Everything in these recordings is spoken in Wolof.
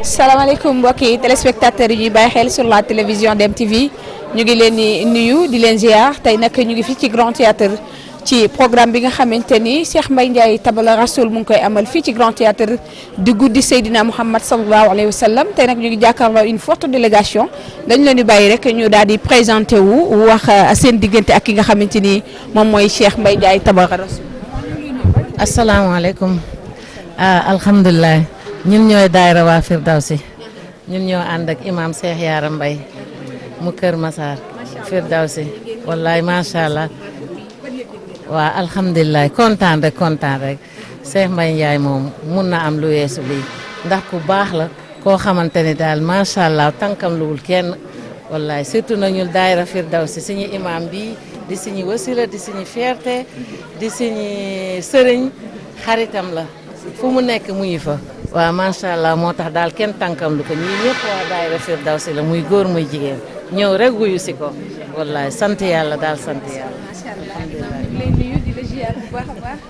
salaamaaleykum mbokki téléspectateurs yi ñuy bàyyi xel sur la télévision DMTV ñu ngi leen di nuyu di leen ziar tey nag ñu ngi fii ci Grand Théâtre ci programme bi nga xamante ni Cheikh Mbaye Ndiaye Tabala Rasoul mu ngi koy amal fii ci Grand Théâtre di guddi Seydina Mouhamed sallallahu alayhi wa sallam tey nag ñu ngi jàkkaarloo une forte délégation dañu leen di bàyyi rek ñu daal di présenté wu wax seen diggante ak ki nga xamante ni moom mooy Cheikh Mbaye Ndiaye Tabala Rasoul. asalaamaaleykum alhamdulilah ñun ñooy daayira waa Firdawsi ñun ñoo ànd ak imam Cheikh Yaara Mbaye mu Kër Massar Firdawsi wallaay macha allah waa alhamdulilah kontaan rek Cheikh Mbaye Ndiaye moom mun na am lu weesu lii ndax ku baax la koo xamante ni daal macha allah tànkam luwul kenn wallaay surtout nañu daayira Firdawsi suñu imam bi di suñu wasila di suñu fierté di suñu sëriñ xaritam la fu mu nekk mu ngi fa waaw macha allah moo tax daal kenn tànkam lu ko ñii ñëpp waa daayira Firdawsi la muy góor muy jigéen ñëw rek wuyu si ko wallaay sant yàlla daal sant yàlla. macha allah ñu lay nuyu di la ziar bu baax a baax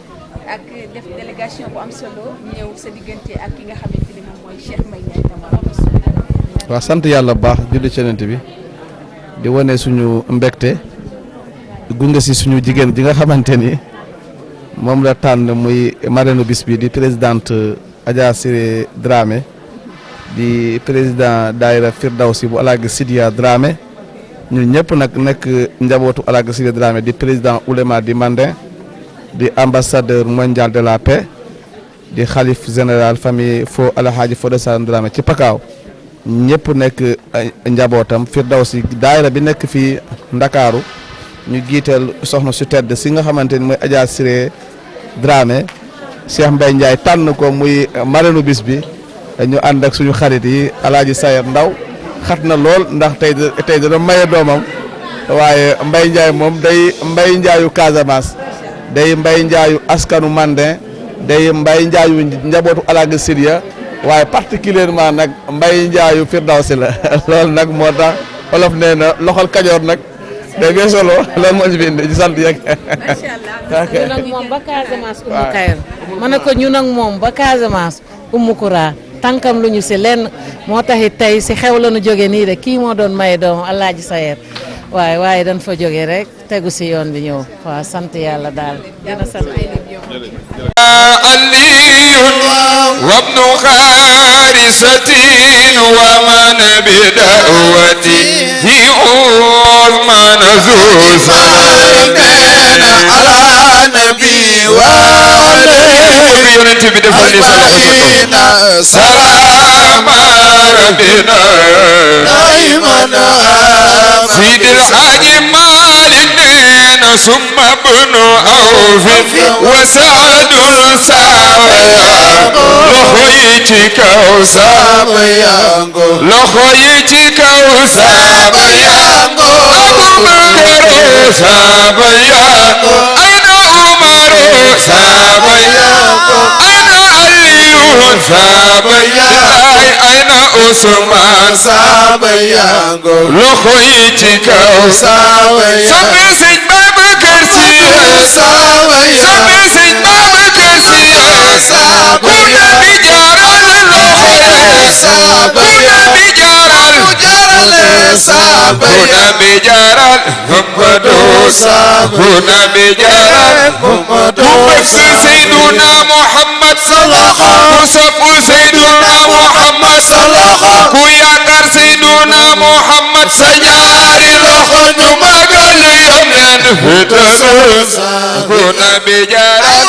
ak def délégation bu am solo ñëw sa diggante ak ki nga xamante ni moom mooy Cheikh Mbaye Ndiaye Tabala Rasoul. waaw sant yàlla bu baax julli ci Yonent bi di wane suñu mbégte gunge si suñu jigéen ji nga xamante ni moom la tànn muy marraine bis bi di présidente Adja Siré Dramé di président daayira Firdawsi bu Alaaji Sidiya Dramé ñun ñëpp nag nekk njabootu Alaaji Sidiya Dramé di président Oulema di Mandin di ambassadeur mondial de la paix di xalif général famille fo Alhaji Fodé Sane Dramé ci Pakaaw ñëpp nekk njabootam Firdawsi daayira bi nekk fii Ndakaaru ñu jiital soxna su tedd si nga xamante ni mooy Adja Siré Dramé Cheikh Mbaye Ndiaye tànn ko muy marraine bis bi ñu ànd ak suñu xarit yi Alaaji Sayer Ndaw xat na lool ndax tey dana maye doomam waaye Mbaye Ndiaye moom day Mbaye Ndiayu Casamance day Mbaye Ndiayu askanu Mandin day Mbaye Ndiayu njabootu Alaaji Sidiya waaye particulièrement nag Mbaye Ndiayu Firdawsi la loolu nag moo tax olof nee na loxol Kajoor nag day bee solo loolu moo ci bind di sant yeeg. ñun ak moom ba Casamance Umu Kayr ma ne ko ñun ak moom ba Casamance Umu Kura tànkam lu ñu si lenn moo taxit tey si xew la ñu jóge nii de kii moo doon maye doomu Alaaji Sayer waaye dañ fa jóge rek tegu si yoon bi ñëw waaw sant yàlla daal dina sant علي وابن خارسة ومن بدعوته عثمان ذو سلامين على نبي وعليه سلام ربنا دائما سيد الحاج مالك ثم ابن عوف وسعد ساويانغو لخويتك وسابيانغو لخويتك وسابيانغو أبو بكر سابيانغو أنا عمر سابيانغو أنا علي سابيانغو أنا عثمان سابيانغو لخويتك وسابيانغو هنا بجارال محمد سيدنا محمد وصف سيدنا محمد كوياكر سيدنا محمد سياري لخن مغل يمين فتسوس هنا بجارال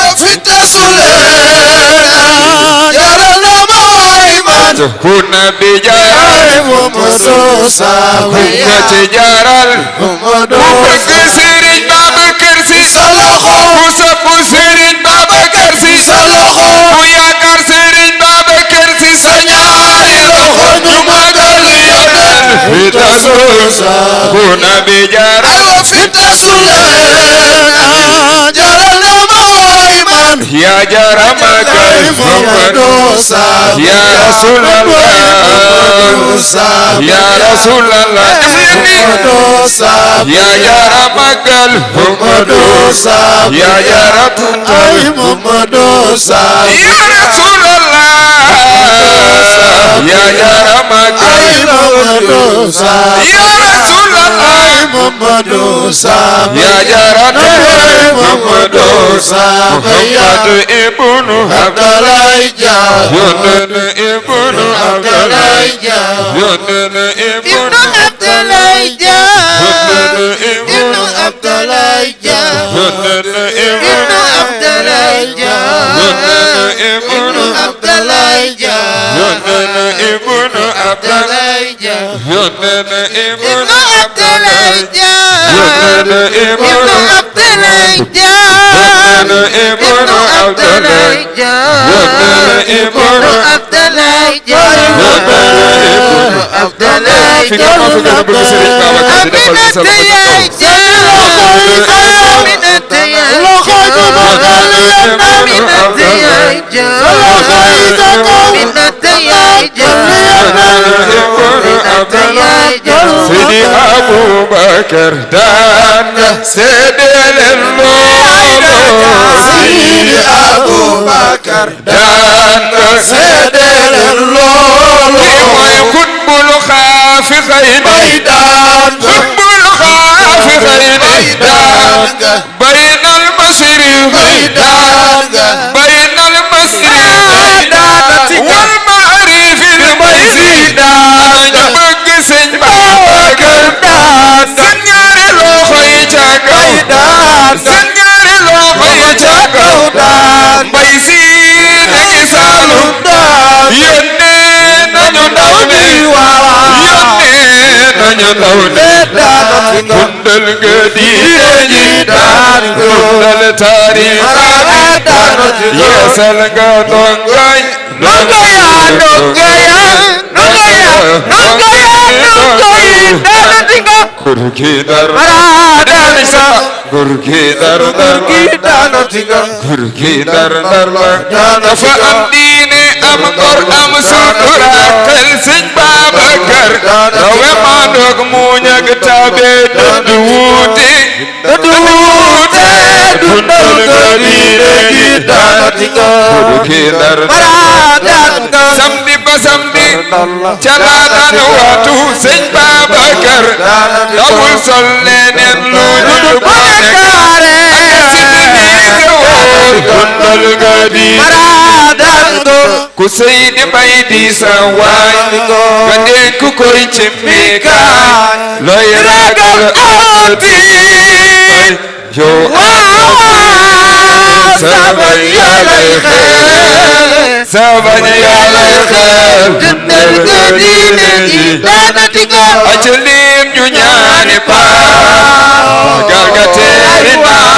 كنا بجارال ممسوسا ويتجارال وبكسرين بابا كرسي وسبسرين بابا كرسي ويا كرسرين بابا كرسي سنياري لخن مغل يمين فتسوس كنا بجارال يا جرم كيف يا رسول الله يا رسول الله يا جرم كيف يا جرم يا رسول الله يا ya Rasulallah Muhammadu Saba ya jaratu Muhammadu Saba Muhammadu ibnu Abdallah Jah Yonen ibnu Abdallah Jah Yonen ibnu Abdallah Jah Yonen ibnu Abdallah Jah Yonen ibnu Abdallah Jah Yonen ibnu Abdallah Jah Yonen ibnu Abdallah Jah Yonen ibnu Abdallah Jah Yonen ibnu Abdallah Jah Yonen ibnu Abdallah Yonen ibnu Abdallah Jah Abdallah fi nga ma fi gën a bëgg Serigne Babacar di defal ci sa Seydi Aboubacar daan seedeel loolu Seydi Aboubacar daan seedeel loolu mooy xutbul xaafiqayni daan xutbul xaafiqayni daan baynal masriqi daan baynal masriqi wal maarifil maysi daan bëgg Sëñ Babacar daan seen ñaari loxo yi ca kaw daan seen ñaari loxo yi ca kaw daan mbay si ngi Saalum daan yónnee nañu ndaw ni yónnee nañu ndaw ni dundal nga diine ji daan dundal taarix daan yeesal nga ndongoy Gurgi dar Gurgi dar Gurgi dar dafa am diine am ngor am sutura xel Sëñ Babacar rawe ma dog muñ ak tabe dëddu wuute dundal nga diine gi Gurgi dar samedi ba samedi ca laa daan waatu Sëñ Babacar dawul sol leneen lu dul ko nekk ak civilisé woon dundal nga diine ku sëy di bay di sa waay nga dénk koy ci miikaay looy ragal ati yow sabañ yàllay xeer sabañ yàllay xeer dundal nga diine ji aca leen ñu ñaani paa gal ga teeri naa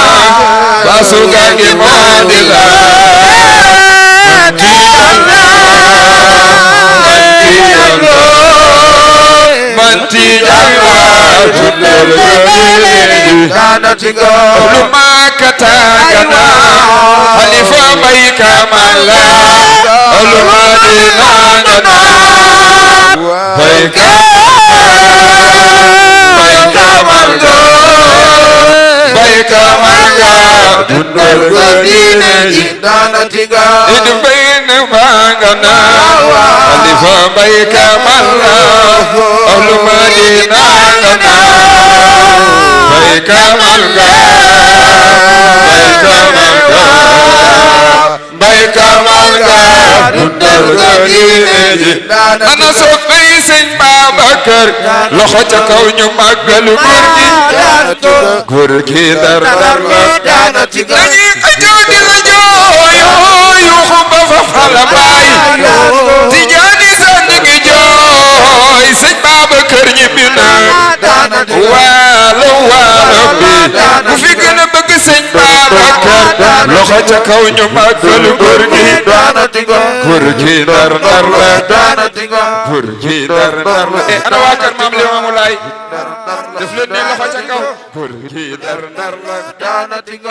basu ga ngi moo di la Mantijan dundal nga diine ji lu makata gana Halifa Mbay Kamala lu Madina gana Mbay Kamala dundal nga diine ji idi bayna mangana Halifa Mbay Kamala lu Madina gana Mbay Kamala Mbay Kamala dundal nga diine ji ana soppay Sëñ Babacar loxo ca kaw ñu màggal góor gi dar dañuy xëccoo di la jooy xumba fa xala baay Tijaani sa ngi jooy Sëñ Babacar ñibbi na waalo bi ku fi gën a bëgg Sëñ Babacar loxo ca kaw ñu màggal góor gi dar góor gi dar la ana waa kër Maam Limaamu Laay def leen ni loxo ca kaw góor gi dar la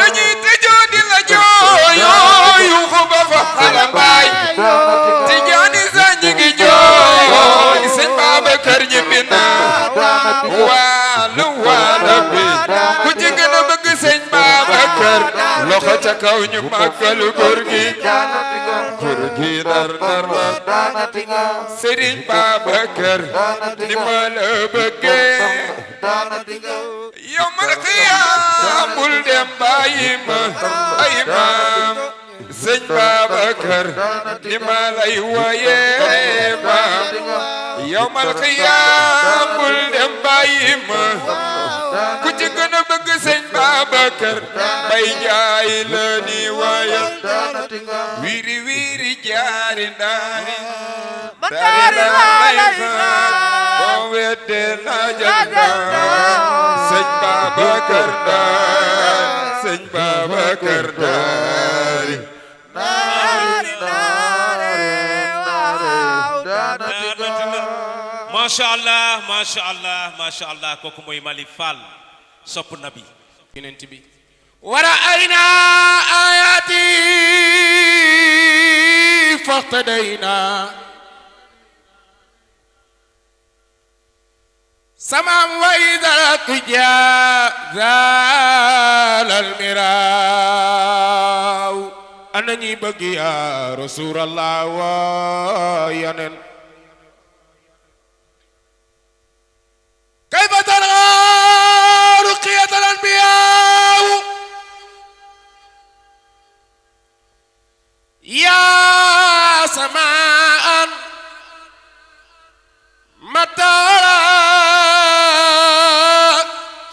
dañuy tëjoo di la jooy xumba fa xala baay Tijaani sa ngi jooy Sëñ Babacar ñibbi na waalo bi ku ci gën a bëgg Sëñ Babacar loxo ca kaw ñu màggal góor gi góor gi dar dar la Serigne Babacar ni ma la bëggee yow mal xiyaamul dem bàyyi ma ay maam sëñ Babacar ni ma lay wooyee maam yow mal xiyaamul dem bàyyi ma ku ci gën a bëgg sëñ Babacar bay jaay la ni waaye wiiri wiiri jaari ndaari daari lay xaar boo weddee na janda sëñ Babacar daari sëñ Babacar daari macha allah kooku mooy Malick Fall sopp nabi yonent bi wara ayna ayati faqtadayna samam wa idrak jazal almiraw ana ñi bëgg ya rasulallah wa yanen kayfa tara ruqiyat al-anbiya ya samaan matara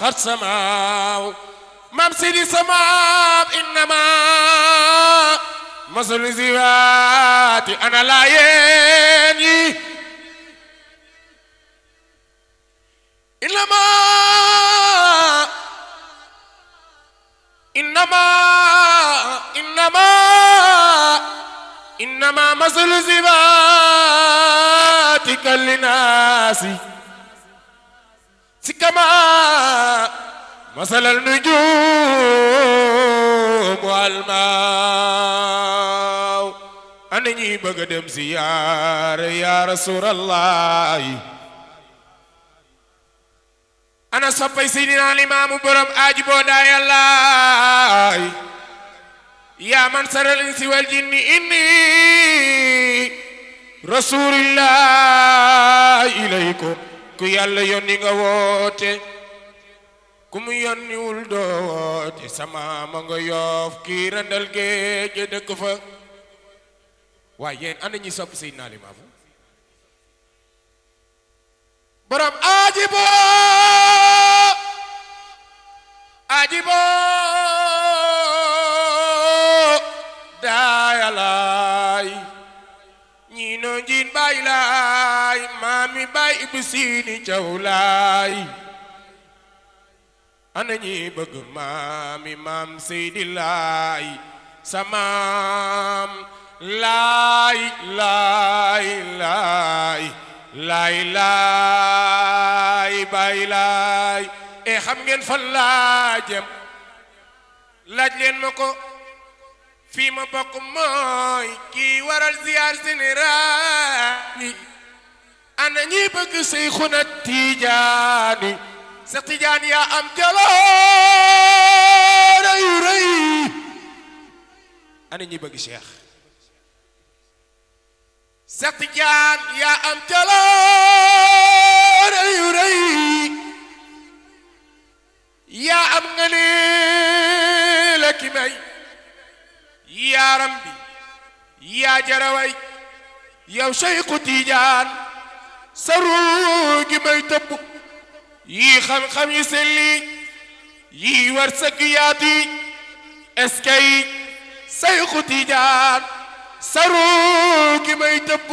qad samaaw mam sidi samaab innama masal ziwaati ana laayeen yi إنما مثل صفاتك للناس كما مثل النجوم والماء أنني بقدم زيار يا رسول الله أنا صفي سيدنا الإمام برم أجبو داي الله يا من سر الإنس والجن إني رسول الله إليكم كي يالا يوني nga woote ku mu yónni wul doo woote sama ma nga Yoof kii randal géej dëkk fa waaye yéen ana ñi sopp Seydina Limaamu borom ajibo daayalaay ñi no njiin baay laay maami baay ibsiini caw laay ana ñi bëgg maam Seydi laay samaam laay baay laay e xam ngeen fan laa jëm laaj leen ma ko fii ma bokk mooy kii waral ziyaar général yi ana ñi bëgg Seyxuna Tijaani Seex Tijaan yaa am jaloore yu rëy ana ñi bëgg Cheikh Seex Tijaan yaa am jaloore yu rëy yaa am nga ne la ki may yaaram bi yaa jaraway yow Seexu Tijaan saru gi may tëbb yii xam-xam yi selli yii war sëgg yaatu yi eskay Seexu Tijaan saru gi may tëbb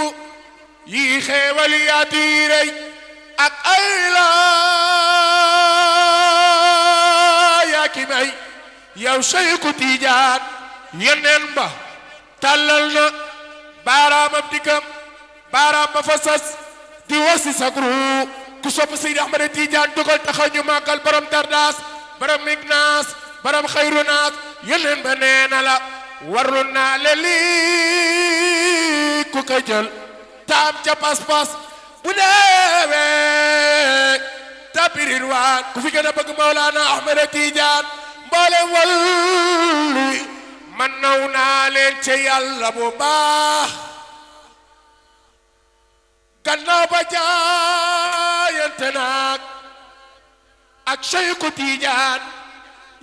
yii xeewal yaatu yi rey ak ay la yaa ki may yow Seexu Tijaan yeneen ba tàllal na baaraamam diggam baaraam ba fa sas di wasi sagru ku sopp Seydi Ahmad Tijaan dugal taxaw ñu màggal borom Dardaas borom Mignaas borom Xayrunaas yeneen ba nee na la warlu naa le lii ku ko jël taam ca pas-pas bu deewee tabirin waan ku fi gën a bëgg Mawlana Ahmad Tijaan mboolem walli man naw naa leen ca yàlla bu baax gannaaw ba jaayante naag ak Cheikhu Tijaan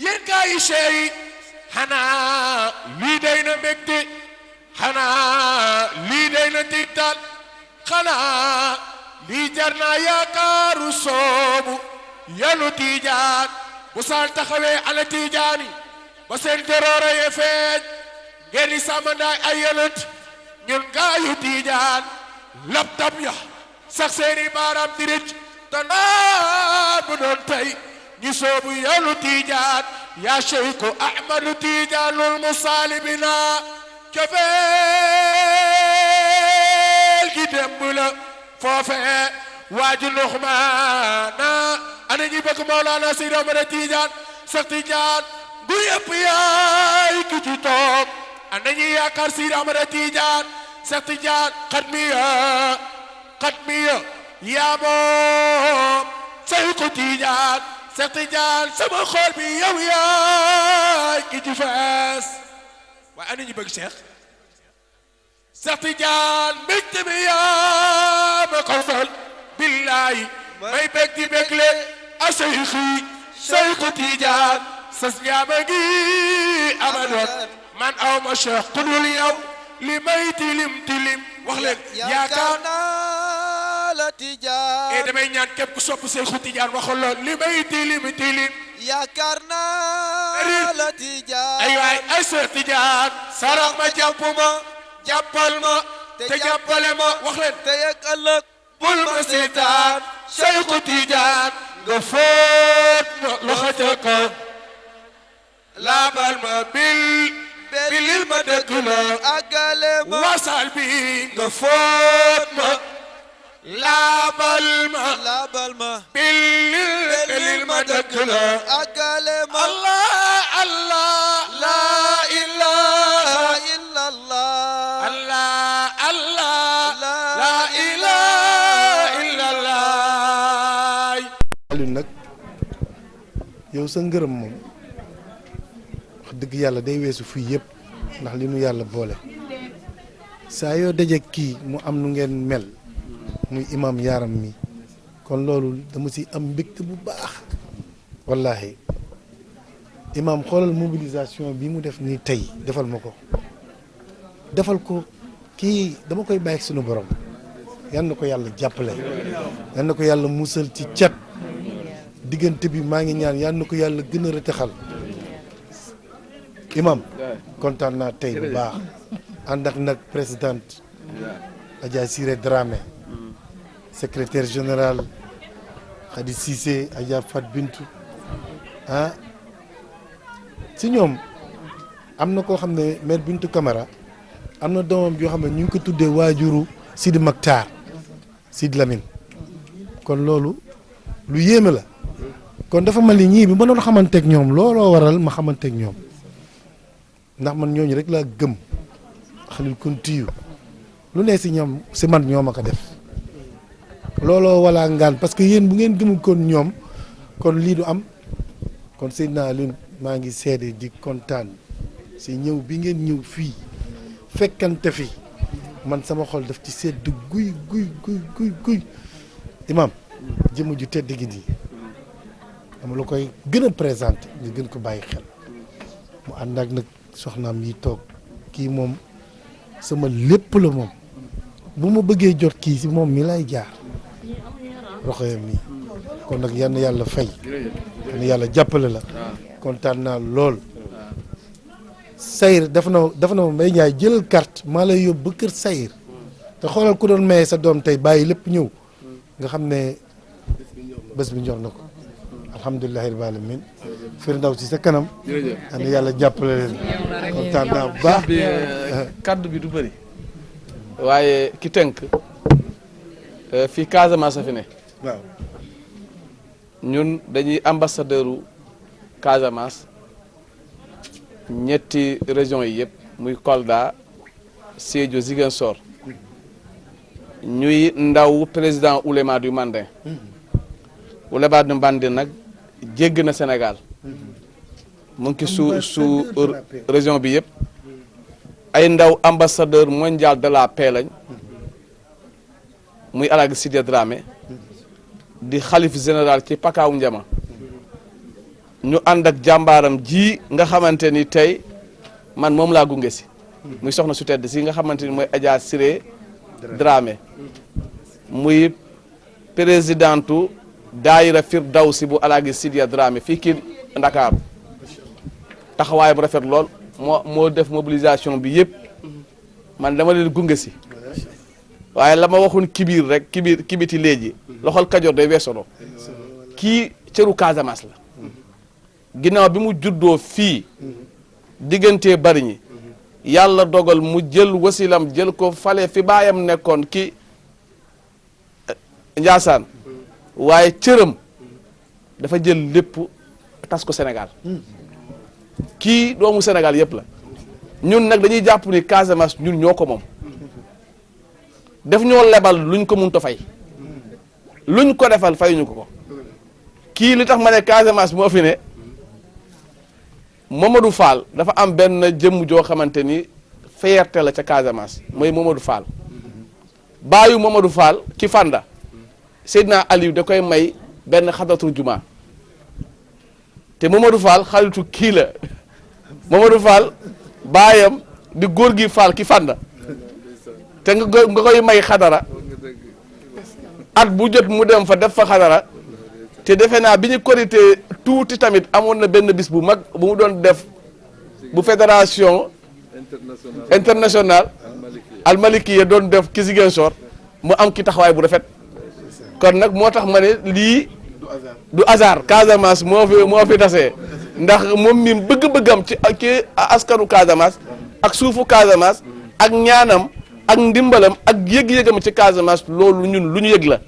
yéen gaa yi Cheikh xanaa lii day na mbégte xanaa lii day na tigtal xanaa lii jar naa yaakaaru soobu yanu Tijaan bu saal taxawee ala Tijaani ba seen teroora ye feeñ ngeen di sàmmandaay ay yonent ñun gaayu Tijaan laptop ya sax seeni baaraam di rëcc te naa bu doon tey ñi soobu yanu Tijaan yaa Cheikhu Ahmadu Tijaanul musaalibina cofeel gi démb la foofee waaju Nuxmaana ana ñi bëgg Mawlana Seydi Ahmad Tijaan sax Tijaan bu yëpp yaay ki ci toog ana ñi yaakaar Seydi Ahmad Tijaan sax Tijaan xatmiya yaa moom Cheikhu Tijaan sax Tijaan sama xol bi yow yaay ki ci fees waaye ana ñi bëgg Cheikh sax Tijaan mbégte mi yaa ma ko fal billaahi may bég di bégle a Cheikhu Tijaan sas ñaama gi abadoon man aw ma Cheikh ku dul yow li may tilim wax leen yaakaar naa la Tijaan damay ñaan képp ku sopp Cheikhu Tijaan waxal lool li may tilim yaakaar naa la Tijaan ay waay ay Cheikh Tijaan sarax ma jàpp ma jàppal ma te jàppale ma wax leen te yëg ëllëg bul ma seetaan Cheikhu Tijaan nga fóot ma loxo ca kaw laabal ma bilil ma dëgg la àggale ma wasal bi nga fóot ma laabal ma bilil ma dëgg la àggale ma Allah Allah la ilaha illallah Allah Allah la ilaha illallah. Aliou nag yow sa ngërëm moom wax dëgg yàlla day weesu fii yëpp ndax li nu yàlla boole saa yoo daje kii mu am nu ngeen mel muy imam Yaram mi kon loolu dama si am mbégte bu baax wallahi imam xoolal mobilisation bi mu def nii tey defal ma ko defal ko kii dama koy bàyyi sunu borom yal na ko yàlla jàppale yal na ko yàlla musal ci cat diggante bi maa ngi ñaan yal na ko yàlla gën a rëtaxal imam kontaan naa tey bu baax ànd ak nag présidente Adja Siré Dramé secrétaire général Khady Cissé Adja Fat Bintou ah si ñoom am na koo xam ne maire Bintou Camara am na doomam yoo xam ne ñu ngi ko tuddee waajuru Sidi Maktar Sidi Lamine kon loolu lu yéeme la kon dafa mel ni ñii bi ma doon xamanteeg ñoom looloo waral ma xamanteeg ñoom ndax man ñooñu rek laa gëm xalil kontiyu lu ne si ñoom si man ñoo ma ko def looloo wala ngaan parce que yéen bu ngeen gëmul kon ñoom kon lii du am kon Seydina Aliou maa ngi seede di kontaan si ñëw bi ngeen ñëw fii fekkante fi man sama xol daf ci sedd guy imam jëmm ju tedd gi nii dama la koy gën a présenté ñu gën ko bàyyi xel mu ànd ak nag soxnaam yi toog kii moom sama lépp la moom bu ma bëggee jot kii si moom mi lay jaar roxoyam mi kon nag yann yàlla fay yann yàlla jàppale la kontaan naa lool Sayir dafa na ma Mbaye Ndiaye jëlal carte maa lay yóbbu ba kër Sayir te xoolal ku doon maye sa doom tey bàyyi lépp ñëw nga xam ne bés bi ñor na ko alhamdulilahi rabbil alamin Firdaw si sa kanam ana yàlla jàppale leen kontaan naa bu baax kaddu bi du bëri waaye ki tënk fii Casamance fi ne waaw ñun dañuy ambassadeur u Casamance ñetti région yi yëpp muy Kolda Sédhiou Ziguinchor ñuy ndaw président Ouléma du Mandin Ouléma du Mandin nag jégg na Sénégal mu ngi sous région bi yëpp ay ndaw ambassadeur mondial de la paix lañ muy Alaaji Sidya Dramé di xalif général ci Pakaaw Njama ñu ànd ak jàmbaaram ji nga xamante ni tey man moom laa gunge si muy soxna su tedd si nga xamante ni mooy Adja Siré Dramé muy présidentu daayira Firdawsi bu Alaaji Sidya Dramé fii kii Ndakaaru taxawaay bu rafet lool moo def mobilisation bi yëpp man dama leen gunge si waaye la ma waxoon kibir rek kibiti léegi loxol Kajoor day weesoloo kii cëru Casamance la ginnaaw bi mu juddoo fii diggante bari ñi yàlla dogal mu jël wasilam jël ko fale fi baayam nekkoon ki Njaasaan waaye cëram dafa jël lépp tas ko Sénégal kii doomu Sénégal yëpp la ñun nag dañuy jàpp ni Casamance ñun ñoo ko moom def ñoo lebal luñ ko mënut a fay luñ ko defal fayuñu ko kii li tax ma ne Casamance moo fi ne Mamadou Fall dafa am benn jëmm joo xamante ni fierté la ca Casamance mooy Mamadou Fall baayu Mamadou Fall ci Fanda Seydina Aliou da koy may benn xadatul juma te Mamadou Fall xaritu kii la Mamadou Fall baayam di góor gi Fall ki Fanda te nga koy may xadara at bu jot mu dem fa def fa xadara te defe naa bi ñu korité tuuti tamit amoon na benn bis bu mag bu mu doon def bu fédération internationale almalikiya doon def ki Ziguinchor mu am ki taxawaay bu rafet kon nag moo tax ma ne lii du hasard Casamance moo fi tasee ndax moom mi bëgg-bëggam ci askanu Casamance ak suufu Casamance ak ñaanam ak ndimbalam ak yëg-yëgam ci Casamance loolu ñun lu ñu yëg la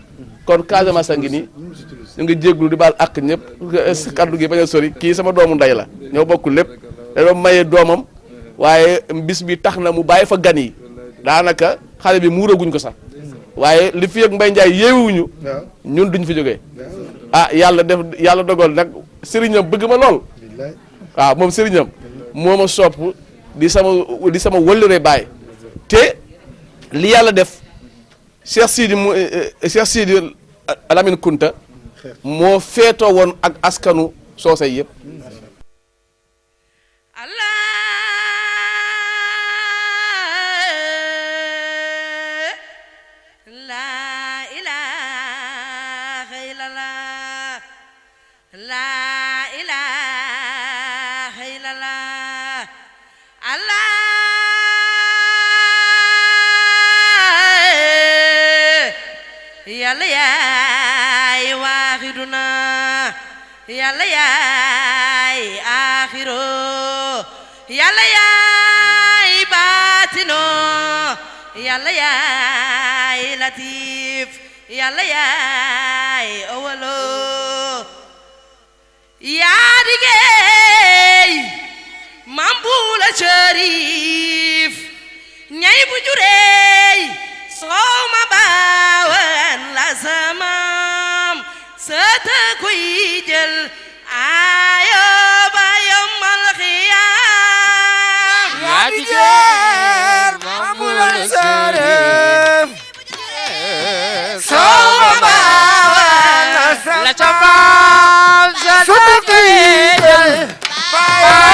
kon Casamance a ngi nii ñu ngi jégglu di baal ak ñëpp kaddu gi bañ a sori kii sama doomu ndey la ñoo bokk lépp da doon maye doomam waaye bis bi tax na mu bàyyi fa gan yi daanaka xale bi muuraguñ ko sax waaye li fi ak Mbaye Ndiaye yeewuñu ñun duñ fi jógee ah yàlla dogal nag sëriñam bëgg ma lool waaw moom sëriñam moo ma sopp di sama wëllëre baay te li yàlla def Cheikh Sidi Lamine Kunta moo feetoo woon ak askanu soose yëpp yàlla yaay waaxiduna yàlla yaay aaxiro yàlla yaay baatino yàlla yaay latif yàlla yaay awalo yaa digéey mambula sharif ñay bu jureey sooma baawan la samam sata koy jël ayo ba yomal xiyaam yaa di jeer mamul saref sooma baawan la samam sata koy jël ayo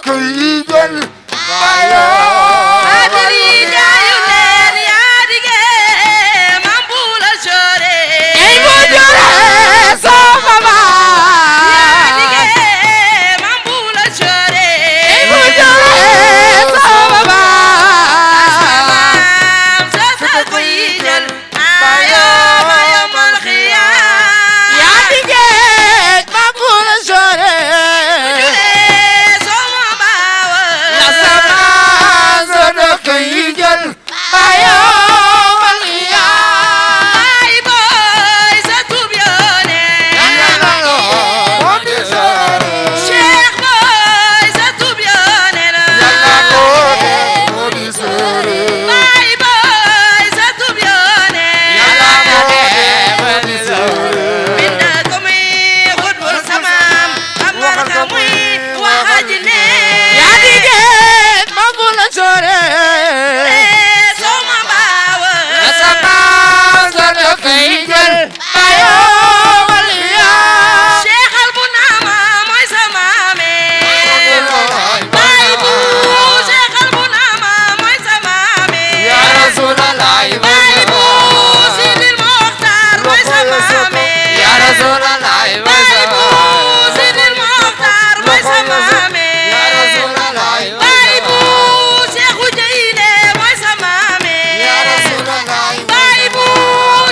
koy jël bayo adiri jaayu leen yaa dige mam bu la sore ay bu jure sama ba yaa dige mam bu la sore ay bu jure sama ba sa koy jël ayo bayo mal xiyaam yaa dige ma bu la sore jure sama baawa la sama sana koy jël bayo wal yaa ay boy sa tub yoone moo di sore Cheikh boy sa tub yoone la moo di sore ay boy sa tub yoone moo di sore binda ko muy xutbul samaam amar ka muy waxaji ne yaa dige ma bu la sore sama baawa sama sana koy jël bayo wal yaa Cheikh al bu naama mooy sa maame bay bu Cheikh al bu naama mooy sa maame ya Rasulallah bay bu Sidil Mokhtar mooy sa maame ya Rasulallah bay bu Sidil Mokhtar mooy sa maame ya Rasulallah bay bu Cheikhou Dieyne mooy sa maame ya Rasulallah bay bu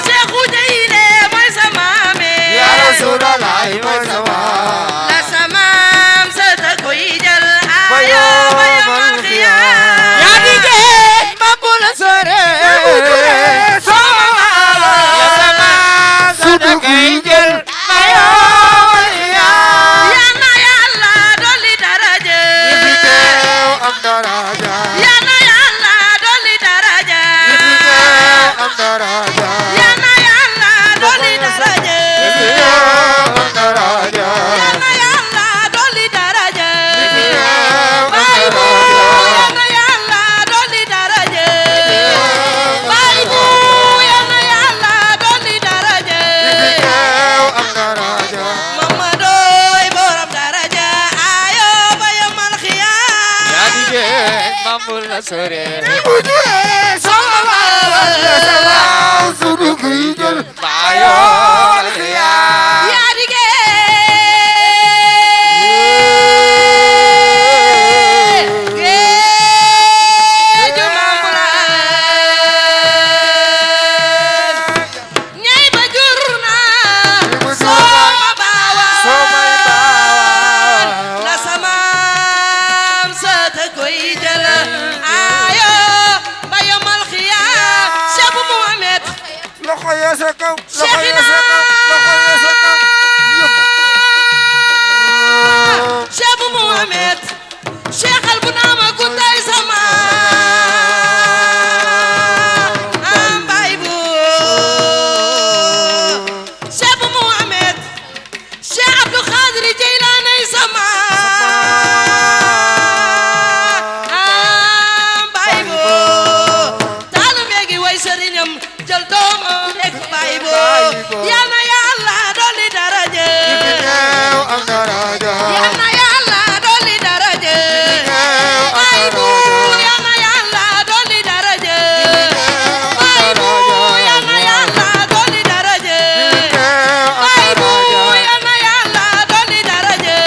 Cheikhou Dieyne mooy sa maame ya Rasulallah la samaam sa ta koy jël ayo bayo mal xiyaam yaa dige ma bu la sore sama ba la sama sana koy jël bayo wal yaa yal na Yàlla dolli daraja am daraja yal na Yàlla dolli daraja am daraja yal na Yàlla dolli daraja am daraja yal na Yàlla dolli daraja bay bu yal na Yàlla dolli daraja bay bu yal na Yàlla dolli daraja am daraja Mamadoy borom daraja ayo bayo mal xiyaam ya dige mamul la sore sama ba sunu koy jël bayo yaa dige géeju Mambulaan ñey ba jur na sooma baawaan la samaam sa ta koy jël ayo ba yomal xiyaam Cheikh Mouhamed loxo ya sa kaw Cheikhina Cheikh Mouhamed Cheikh al bu naama ku tay sama am bay bu Cheikh Mouhamed Cheikh Abdou Khadir Jeylaani sama am bay bu taalibe gi way sëriñam jël doomam nekk bay bu yal na Yàlla dolli daraja am daraja yal na Yàlla dolli daraja bay bu yal na Yàlla dolli daraja bay bu yal na Yàlla dolli daraja bay bu yal na Yàlla dolli daraja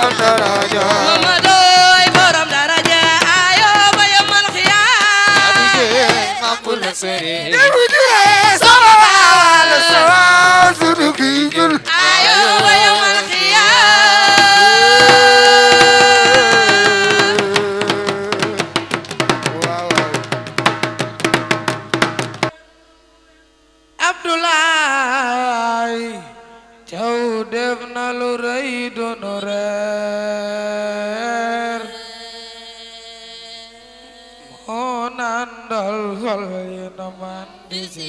am daraja Mamadoy borom daraja ayo ba yomal xiyaam mamul la sore sama ba la sama sunu koy jël ayo ba yomal Abdoulaye Thiaw def na lu rëy doonu reer moo naan dal xol yi na man di si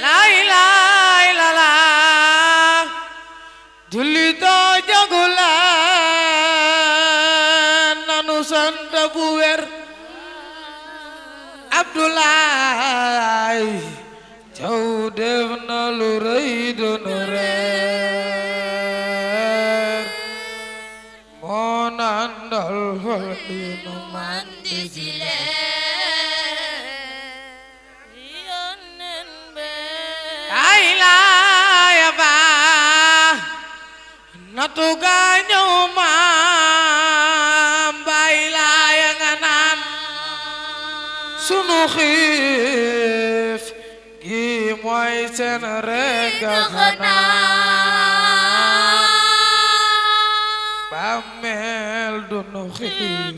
la ilaha illallah jullitoo jagulaan nanu sant bu wér Abdoulaye jaw def na lu rëy doonu reer moo nandal xol yi nu mandi si ay laaya ba natu ga ñëw maam bay laaya nga naan sunu xiif gi mooy seen rekk xanaa bàmmeel dunu xiif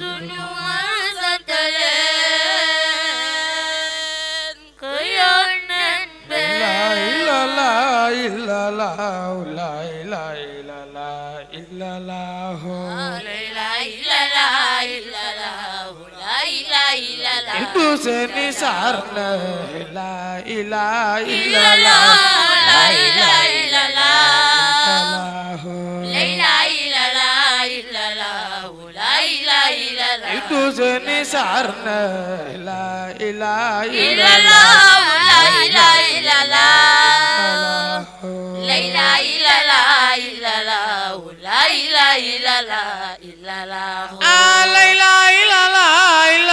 Itu seni sarna la ilaha illallah la ilaha illallah la ilaha illallah la ilaha illallah Itu seni sarna la ilaha illallah la ilaha illallah la ilaha illallah la ilaha illallah la ilaha illallah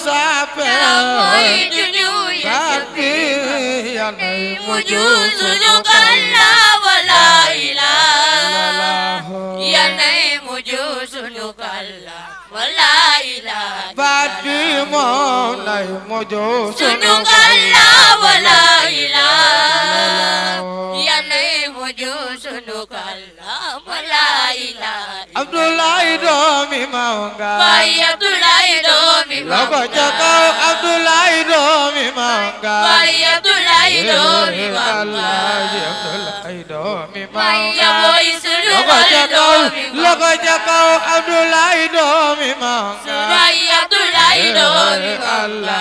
sape moy juju sape yalla muju sunu kala wala ilaha yalla muju sunu kala wala ilaha badi mo nay muju sunu kala wala ilaha yalla muju sunu kala wala ilaha Abdullahi doomi mawga Baay Abdullahi doomi mawga Logo jakaw Abdullahi doomi mawga Baay Abdullahi doomi mawga Abdullahi doomi mawga Baay boy sunu Logo jakaw Abdullahi doomi mawga Baay Abdullahi doomi mawga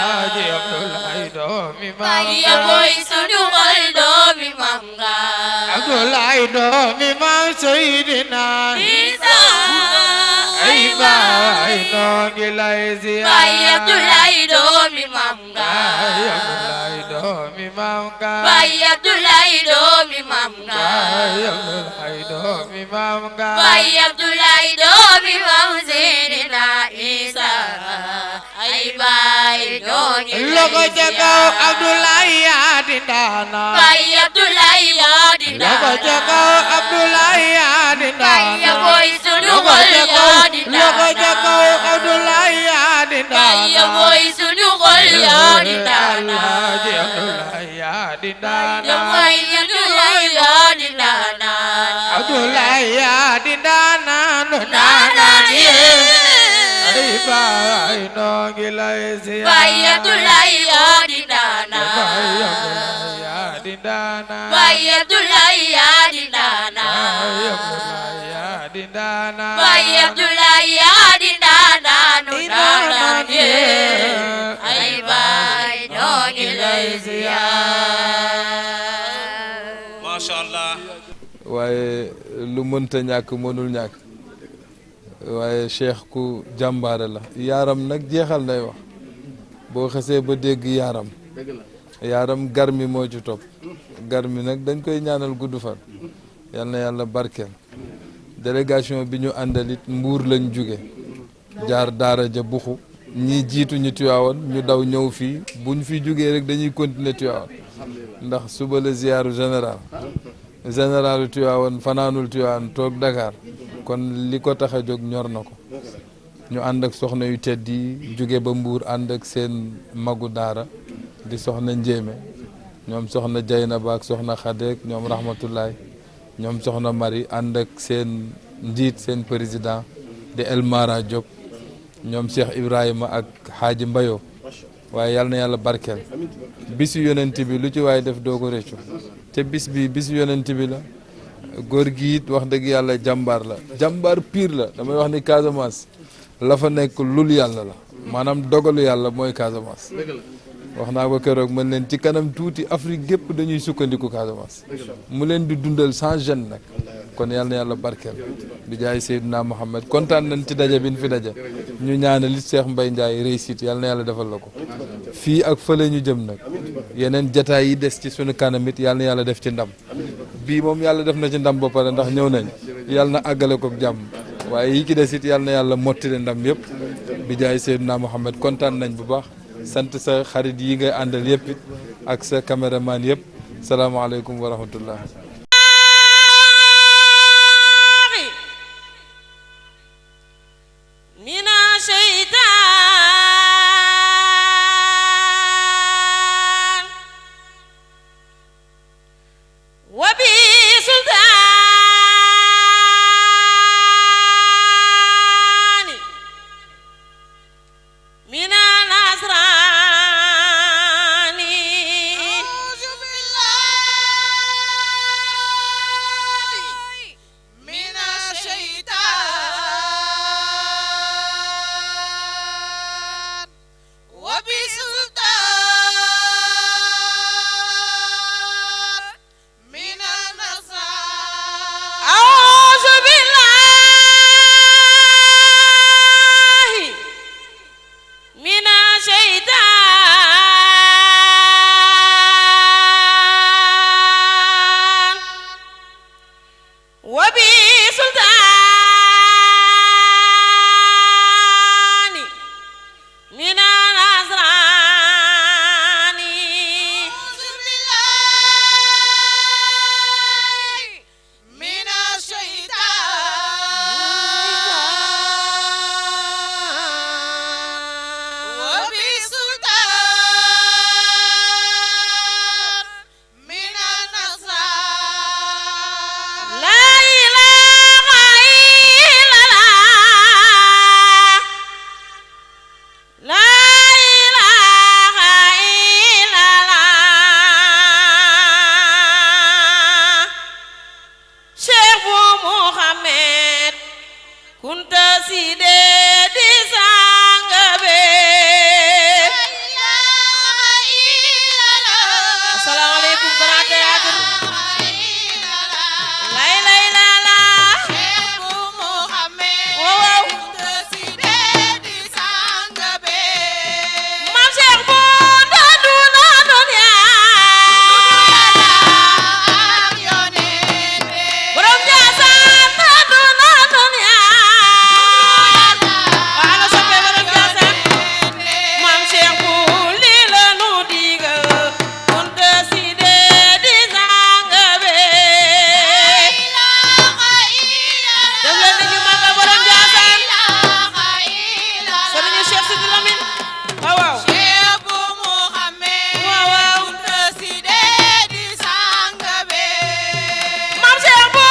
Abdullahi doomi mawga Baay boy sunu doomi mawga Abdullahi doomi mawga Seydina Isa ay baay noo ngi lay ziyaar Baay Abdullahi doomi maam nga Baay Abdullahi doomi maam nga Baay Abdullahi doomi maam nga Baay Abdullahi doomi maam nga Baay Abdullahi doomi maam Seydina Isa ay baay noo ngi lay ziyaar loxo ca kaw Abdullahi yaa di ndaana Baay Abdullahi yaa di ndaana loxo ca kaw Abdullahi yaa di ndaana Baay boy sunu xol yaa di ndaana loxo ca kaw Abdullahi yaa di ndaana Baay boy sunu xol yaa di ndaana Abdullahi yaa di ndaana Baay Abdullahi yaa di ndaana Abdullahi yaa di ndaana no ndaana ay baay noo ngi lay ziyaar Baay Abdullahi yaa di ndaana Baay Abdullahi yaa di ndaana Baay Abdullahi yaa di ndaana Baay Abdullahi yaa di ndaana Baay Abdullahi yaa di ndaana nu ndaana ay baay noo ngi lay ziyaar Masha Allah waaye lu mënta ñàkk mënul ñàkk waaye cheikh ku jàmbaare la yaaram nag jeexal nay wax boo xesee ba dégg yaaram garmi moo ci topp garmi nag dañ koy ñaanal gudd fan yal na yàlla barkeel délégation bi ñu àndalit mbuur lañ jóge jaar daara ja buxu ñi jiitu ñu Tiwaawan ñu daw ñëw fii buñ fi jógee rek dañuy continuer Tiwaawan ndax suba la ziyaaru généralu Tiwaawan fanaanul Tiwaawan toog Dakar kon li ko tax a jóg ñor na ko ñu ànd ak soxna yu tedd yi jóge ba Mbuur ànd ak seen magu daara di soxna Njéeme ñoom soxna Jaynaba ak soxna Xadeek ñoom rahmatullahi ñoom soxna Mari ànd ak seen njiit seen président di El Mara Diop ñoom Cheikh Ibrahima ak Xaaji Mbayo waaye yal na yàlla barkeel bisu yonent bi lu ci waaye def doo ko réccu te bis bi bisu yonent bi la góor gi it wax dëgg yàlla jàmbaar la jàmbaar pire la damay wax ni Casamance la fa nekk lul yàlla la maanaam dogalu yàlla mooy Casamance wax naa ko keroog mën leen ci kanam tuuti Afrique gépp dañuy sukkandiku Casamance mu leen di dundal sans gêne nag kon yàlla na yàlla barkeel bi jaay Seydina Mohamed kontaan nañ ci daje bi ñu fi daje ñu ñaanal li Cheikh Mbaye Ndiaye réussite yàlla na yàlla defal la ko fii ak fële ñu jëm nag yeneen jataay yi des ci sunu kanam it yàlla na yàlla def ci ndam bii moom yàlla def na ci ndam ba pare ndax ñëw nañ yàlla na àggale ko jàmm waaye yi ci des it yàlla na yàlla mottile ndam yëpp bi jaay Seydina Mohamed kontaan nañ bu baax sant sa xarit yi ngay àndal yëpp it ak sa caméraman yëpp salaamaaleykum wa rahmatullah mina shaytaan wa bi sultaani mina nasraani a'uuzu billaahi mina shaytaan wa bi sultaan mina nasraani a'uuzu billaahi mina shaytaan wa bi sultaani mina Muhammad kunta side di sangabe Assalamualaikum Grand Théâtre lay lay la la Cheikh Muhammad wow kunta side di sangabe Mam Cheikh bu daduna dunya ak yonent borom Njaasaan daduna dunya wala soppe borom Njaasaan Mam Cheikh bu li la nu digal kunta side di sangabe def leen ni ñu màggal borom Njaasaan sëriñu Cheikh Sidi Lamine waaw waaw Cheikh bu Muhammad waaw waaw kunta side di sangabe Mam Cheikh bu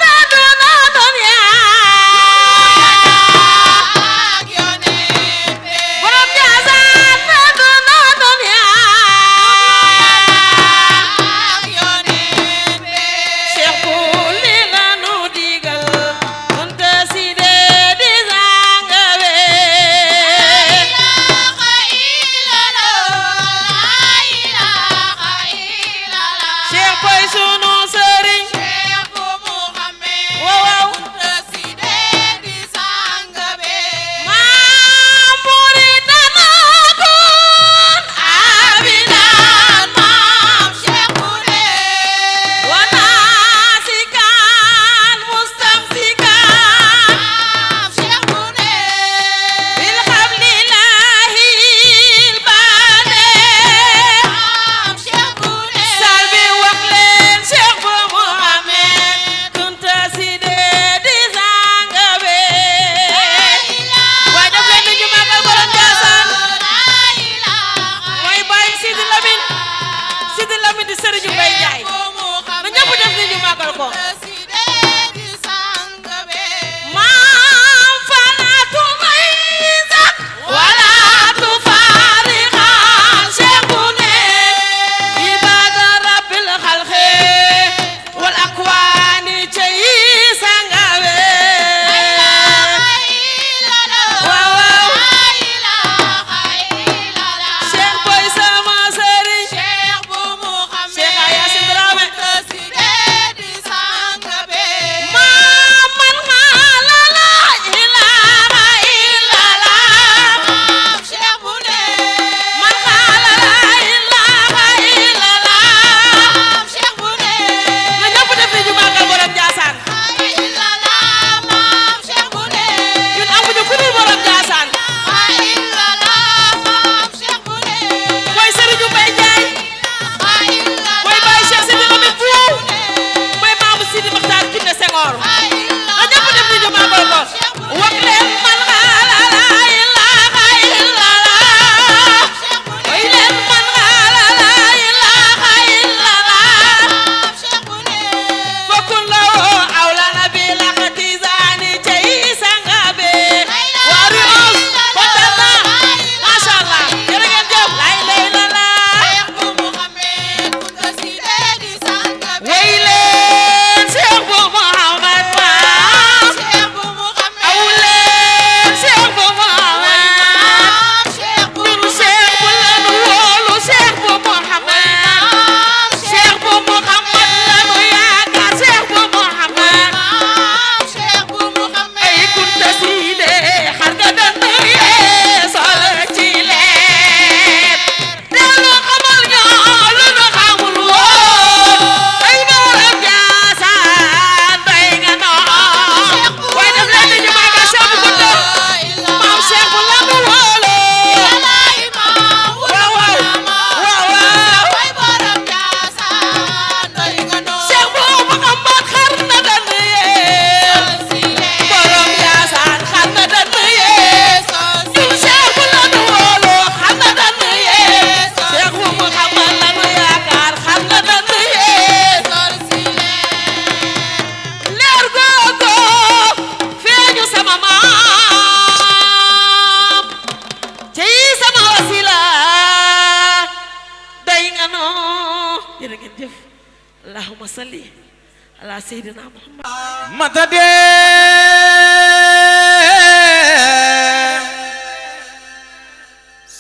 daduna dunya ak yonent borom Njaasaan daduna dunya ak yonent Cheikh bu li la nu digal kunta side di sangabe Cheikh boy sunu sëriñ Cheikh bu Muhammad waaw waaw kunta side di sangabe maam muridana kun abidan maam Cheikh bu ne wanasikan mustamsikan maam Cheikh bu ne bil hablillahil bade maam Cheikh bu ne salbi wax leen Cheikh bu Muhammad kunta side di sangabe waaye def leen ni ñu màggal borom Njaasaan mooy bàyyi Sidi Lamine di sëriñu Mbay Njaay na ñëpp def ni ñu màggal ko maam falaatu maysa wala tu faariqan Cheikh bu ne ibada rabbil xalqi wal akwaani cay sangabe waaw waaw Cheikh boy sama sëriñ Cheikh bu Muhammad Cheikh Ayasin Dramé maam man xaala la ilaha illallah maam Cheikh bu ne man xaala la ilaha illallah maam Cheikh bu ne na ñëpp def ni ñu màggal borom Njaasaan maam Cheikh bu ne ñun amuñu ku dul borom Njaasaan mooy sëriñu Mbay Njaay mooy bàyyi Cheikh Sidi Lamine Bouou mooy maamu Sidi Maxtaar Kiné Senghor na ñëpp def ni ñu màggal ko wax leen man xaala la ilaha illallah way leen man xaala la ilaha illallah fokkun la woo awlana bi laqati zaani cay sangabe waari os kontaan naa masha Allah jërë ngeen jëf lay lay la la way leen Cheikh bu Muhammad maam aw leen Cheikh bu Muhammad ñun Cheikh bu lanu wóolu Cheikh bu Muhammad Cheikh bu Muhammad lanu yaakaar Cheikh bu Muhammad ay kunta side xar nga dënd yee sol ci leen dellu xamal ñoo lu nu xamul woon ay borom Njaasaan doy nga noo waaye def leen ni ñu màggal Cheikh bu Kunta maam Cheikh bu lanu wóolu waaw waaw waaw waaw Cheikh bu Muhammad xar na dënd yee borom Njaasaan xar na dënd yee ñun Cheikh bu lanu wóolu xar na dënd yee Cheikh bu Muhammad lanu yaakaar xar na dënd yee leer googu feeñu sama maam ci sama wasila doy nga noo jërë ngeen jëf allahumma salli ala Seydina Muhammad matade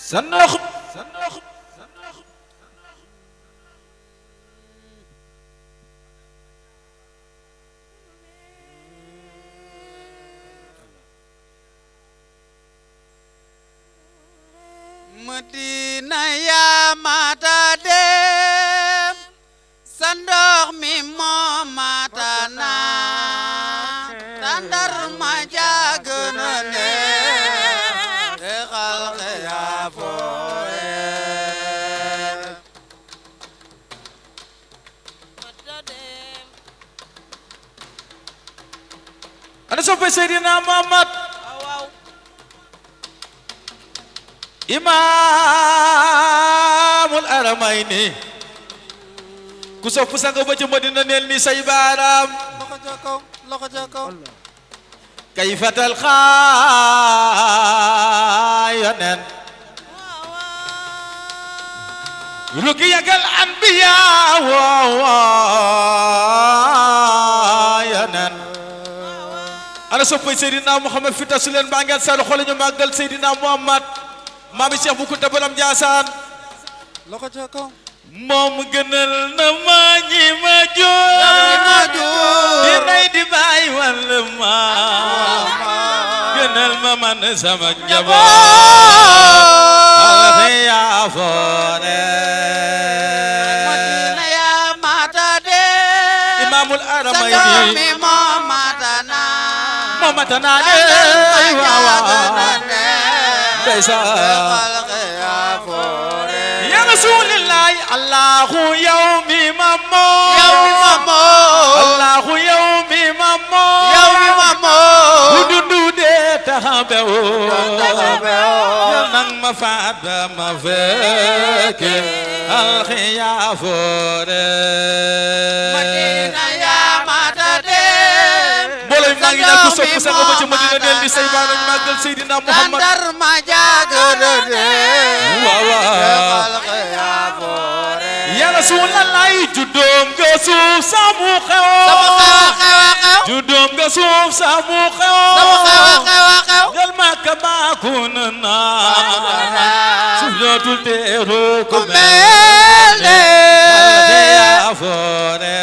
sanox Madina yaa mata dem sa ndox mi moo mata naan tandar ma jàgg na neex te xalxe yaa fooye ana soppe Seydina Muhammad imaamul aramayni ku sopp sang ba ca Madina neel ni say baaraam loxo ja kaw kay fatal xaayonen rukiyagal anbiya yonen ana soppay Seydina Muhammad fi tasu leen baa ngeen saalu xoole ñu màggal Seydina Muhammad maami Cheikh bu Kunta Borom Njaasaan loxo ja kaw moom gënal na ma ñi ma jooy di nay di bàyyi wàll ma gënal ma man sama njaboot yaa foore Madina yaa mata dem imaamul sa ndox aramayni mi moo mata naan moo mata naa de ya rasulillahi allahu yawmi mammo allahu yawmi mammo dundu de taxabewo yal nang ma faat ba ma fekke alxiyaafore Madina yaa mata dem mbooloo maa ngi ñaan ku sopp sa nga ba ca Madina del di say baana ñu màggal Seydina Muhammad tandar ma jàgg na neex waaw ya rasulallah juddoom nga suuf samu xew juddoom nga suuf samu xew jël Makka baaku na suuf dootul teeru ku mel ne yaa foore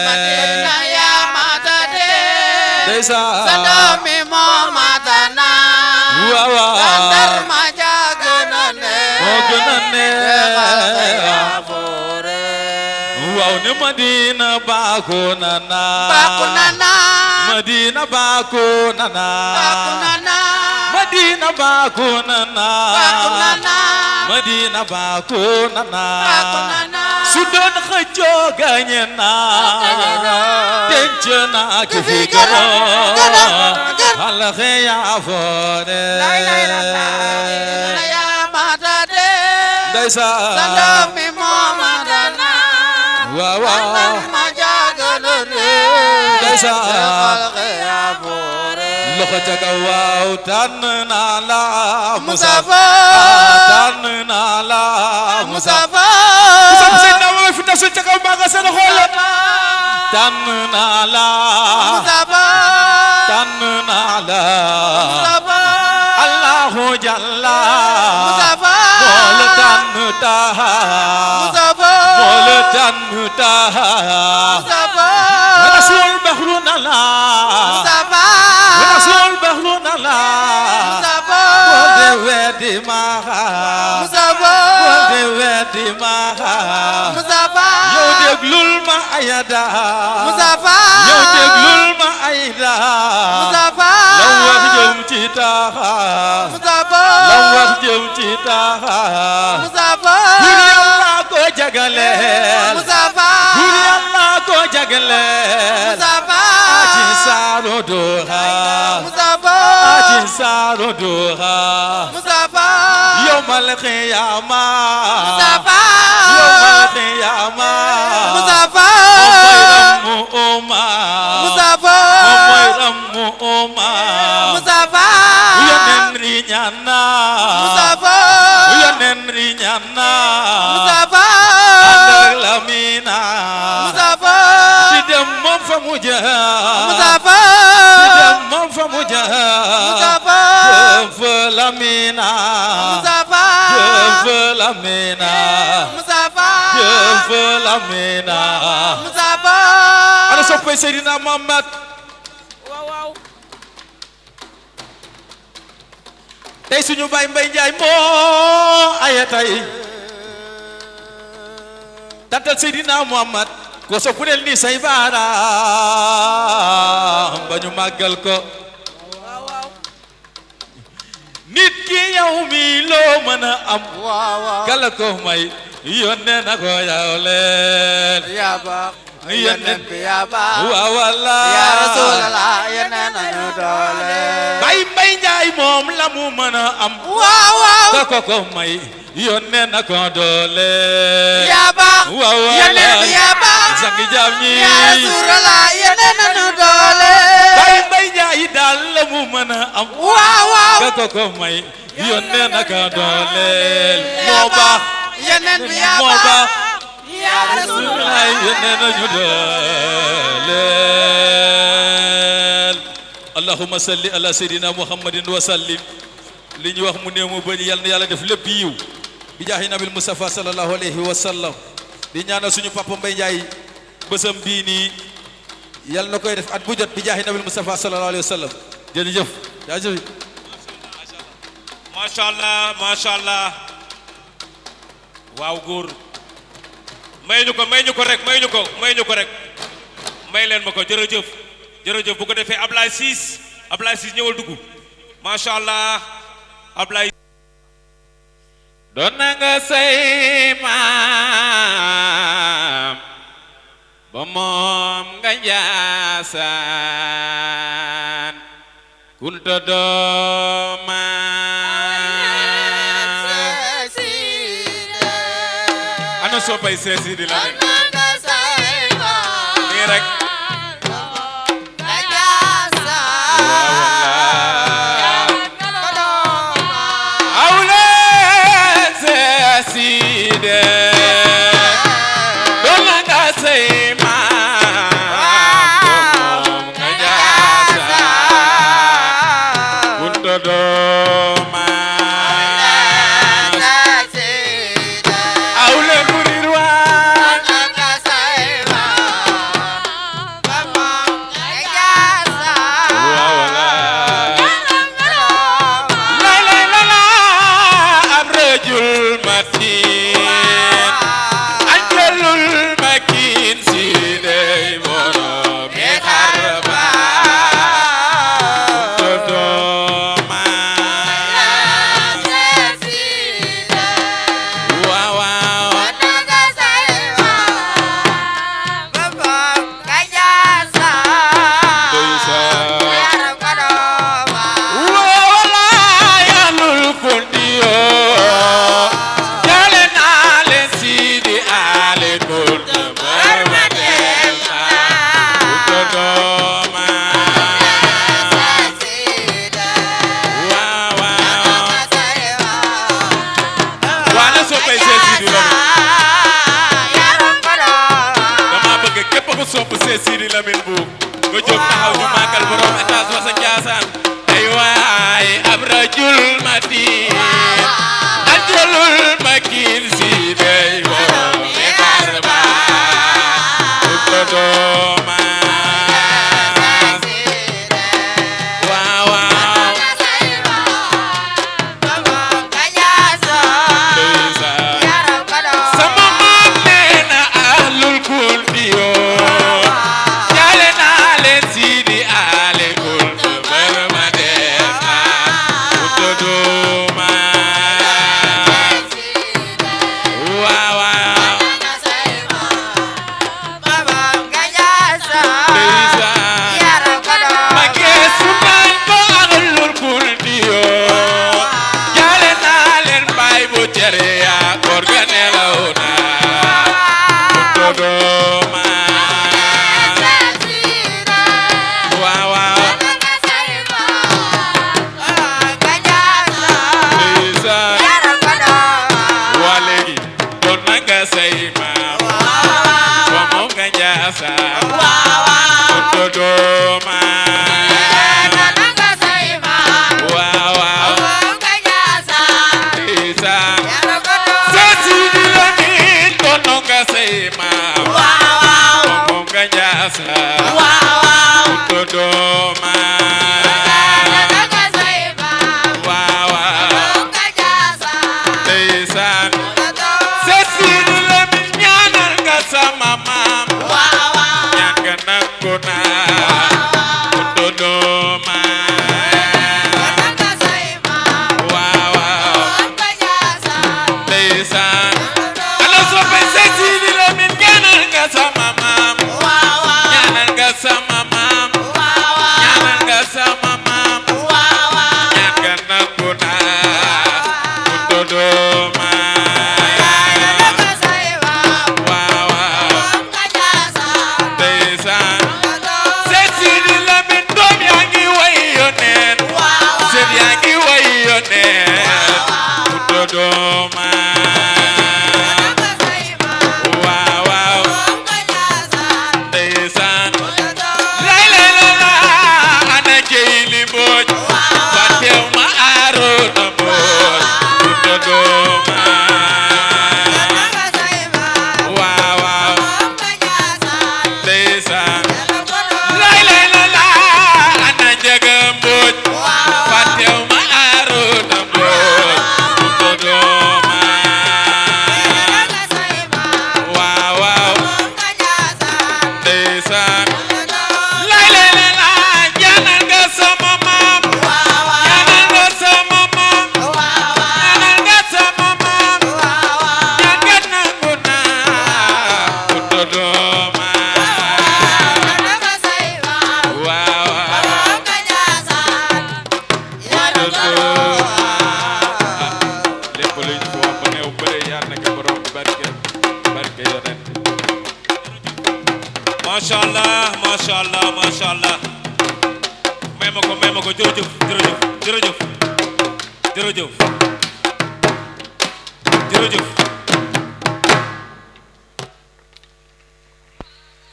Madina yaa mata dem ndeysaan sa ndox mi moo mata naan waaw tandar ma jàgg na neex moo gën a neex waaw ne Madina baaku na Madina baaku na Madina baaku na Madina baaku na su doon xëccoo gañe naa denc naa ki fi gënoon alaxe yaa foore Madina yaa mata dem ndeysaan sa ndox mi moo mata naan waaw waaw ma jàgg na neex ndeysaan loxo ca kaw waaw tànn naa la Mustafa tànn naa la Mustafa Mustafa Seydina Muhammad fi tasul ca kaw maa nga seen xool tànn naa la Mustafa tànn naa la Mustafa Allahu Jalla Mustafa moo la tànn taha Mustafa moo la tànn taha Mustafa rasul bahru na la Mustafa rasul bahru na la Mustafa wonde weddi maha Mustafa wonde weddi maha Mustafa yow déglul ma ayada Mustafa yow déglul ma ayda Mustafa law wax jëm ci taha Mustafa law wax jëm ci taha Mustafa bur yàlla ko jagaleel Mustafa bur yàlla ko jagaleel Mustafa aji saaro doha Mustafa aji saaro doha Mustafa yawmal qiyaama Mustafa yawmal qiyaama Mustafa mooy rammu umma Mustafa mooy rammu umma Mustafa yonen ri ñaana Mustafa yonen ri ñaana Mustafa ànd ak Lamina Mustafa di mu jëm Mustafa di dem moom fa mu jëm Mustafa jëm fa Lamina Mustafa jëm fa Lamina Mustafa jëm fa Lamina Mustafa ana soppay Seydina Muhammad waaw tey suñu baay Mbay Njaay moo aya tey tantal Seydina Muhammad ko soppuleel ni say baaraam ba ñu màggal ko nit ki yow mi loo mën a am kala ko may yónnee na ko yow leen yaa baax yónneen bi yaa baax waaw wallaahi yaa Rasulallah yónnee nañu doole Baay Mbay Njaay moom la mu mën a am waaw ka ko may yónnee na ko doole yaa baax waaw yónneen bi yaa baax sangi jaam ñi yaa Rasulallah yónnee nañu doole Baay Mbay Njaay daal la mu mën a am waaw ka ko may yónnee na ko doole moo baax yónneen bi yaa moo baax baax yaa Rasulallah yónnee nañu doole allahumma salli ala sayyidina muhammadin wa sallim li ñu wax mu néew mu bëri yal na yàlla def lépp yiw bi jaahi nabil mustafa sallallahu alayhi wa sallam di ñaanal suñu papa Mbay Njaay bësam bii nii yal na koy def at bu jot bi jaahi nabil mustafa sallallahu alayhi wa sallam jërëjëf jaajëf macha allah macha allah waaw góor may ñu ko rek may ñu ko rek may leen ma ko jërëjëf jërëjëf bu ko defee Ablaye Ciss ñëwal dugg macha allah Ablaye doon na nga say maam ba moom nga Njaasaan kunta dooma ana soppay seesi di la ne nii rek sopp Sidi Lamine bu nga jóg taxaw ñu màggal borom étage wasa Njaasaan ay waay ab rajul matin ajolul makin si day borom étage ba ko dooma waaw waaw sama maam nee na ahlul kundiyo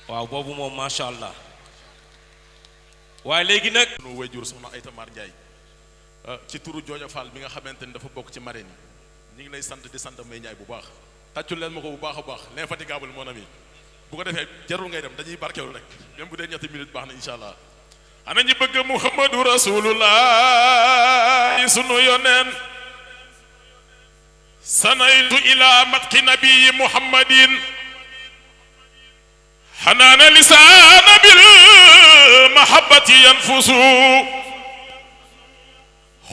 waaw boobu moom macha allah waaye léegi nag nu wayjur soxna Ayta Mar Ndiaye ci turu Jooja Fall bi nga xamante ni dafa bokk ci marraine yi ñu ngi lay sant di sant May Ndiaye bu baax tàccul leen ma ko bu baax a baax l'infatigable mon ami bu ko defee jarul ngay dem dañuy barkeelu rek même bu dee ñetti minutes baax na incha allah ana ñi bëgg Muhammadu Rasulullah sunu yoneen sanaytu ila matqi nabii Muhammadin حنان لسان بالمحبة ينفس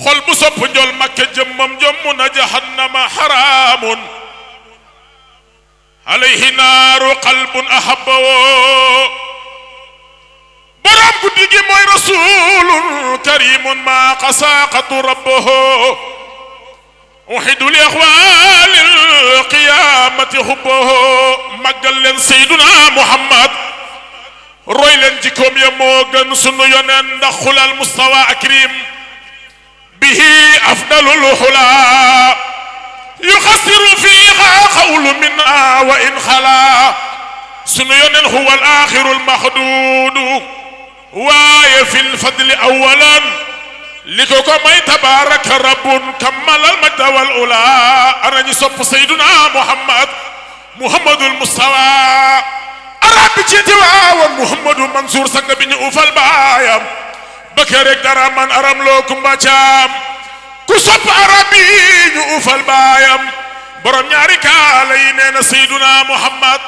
خل بصب نجول مكة جمم جمنا جهنم حرام عليه نار قلب أحبه برام قدقي موي رسول كريم ما قساقة ربه أحد لأخوال القيامة حبه مقل سيدنا محمد روي لن جيكم يموغن سنو ينن دخل المستوى أكريم به أفضل الحلا يخسر فيها قول منا وإن خلا سنو ينن هو الآخر المحدود واي في الفضل أولا لكوكو ماي تبارك رب كمل المجد والأولى أنا نصب سيدنا محمد المستوى أرابي جيتوا ومحمد منصور سنگ بني أوفال بايام بكرك درامان أرام لوكم باچام كسب أرابي أوفال بايام برم نياري كالينين سيدنا محمد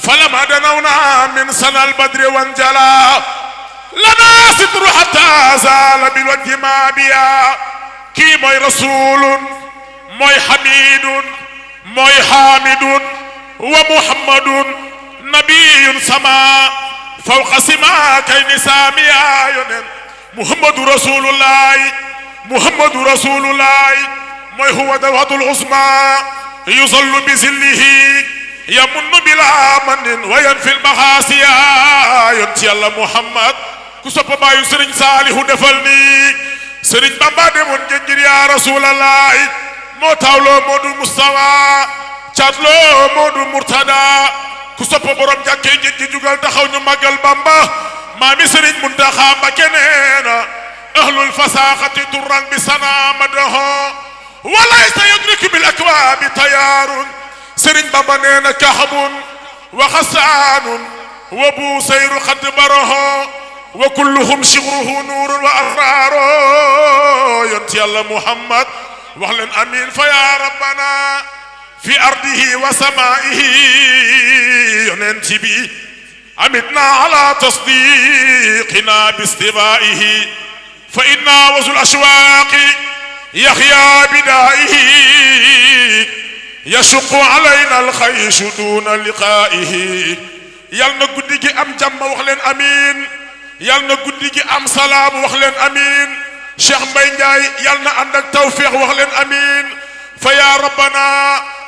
فلما دنونا من سنة البدر وانجلا لنا ستر حتى زال بالوجه ما بيا كي موي رسول موي حميد موي حامد ومحمد نبي سما فوق سما كي ساميا يونن محمد رسول الله موي هو دوات العظمى يظل بظله يمن بلا من وينفي المخاسيا ينتي الله محمد كسب بايو سرين صالح دفلني سرين بامبا دمون جنجر يا رسول الله موتاولو مودو مستوى تشاتلو مودو مرتدا كسب بروم جاكي جنجي جوغال تخاو ني ماغال بامبا maami Sëriñ Muntaxa Mbakke neena ahlul fasaaxati turran bi sana madaho walaysa yudriku bil akwaabi tayaarun Sëriñ Bamba neena kaxamun wa xasaanun wa buusayru xad baraho wa kulluhum shigruhu nuurun wa asraaro yonti Yàlla Muhammad wax leen amiin fa yaa rabbana fi ardihi wa samaa'ihi yonent bi amitna ala tasdiqina bi istifaa'ihi fa inna wasul ashwaaqi yaxya bidaa'ihi yashuqu alayna alxayshu duna liqaa'ihi yal na guddi gi am jàmm wax leen amiin yal na guddi gi am salaam wax leen amiin Cheikh Mbaye Ndiaye yal na ànd ak tawfiq wax leen amiin fa yaa rabbana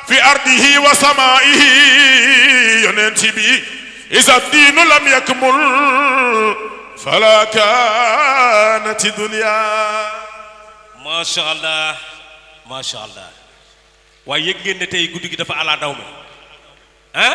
fi ardihi wa samaa'ihi yonent bi iza diinu lam yakmul fala kaanati dunya. macha allah macha allah waaye yëg ngeen ne tey guddi gi dafa ala daw me ah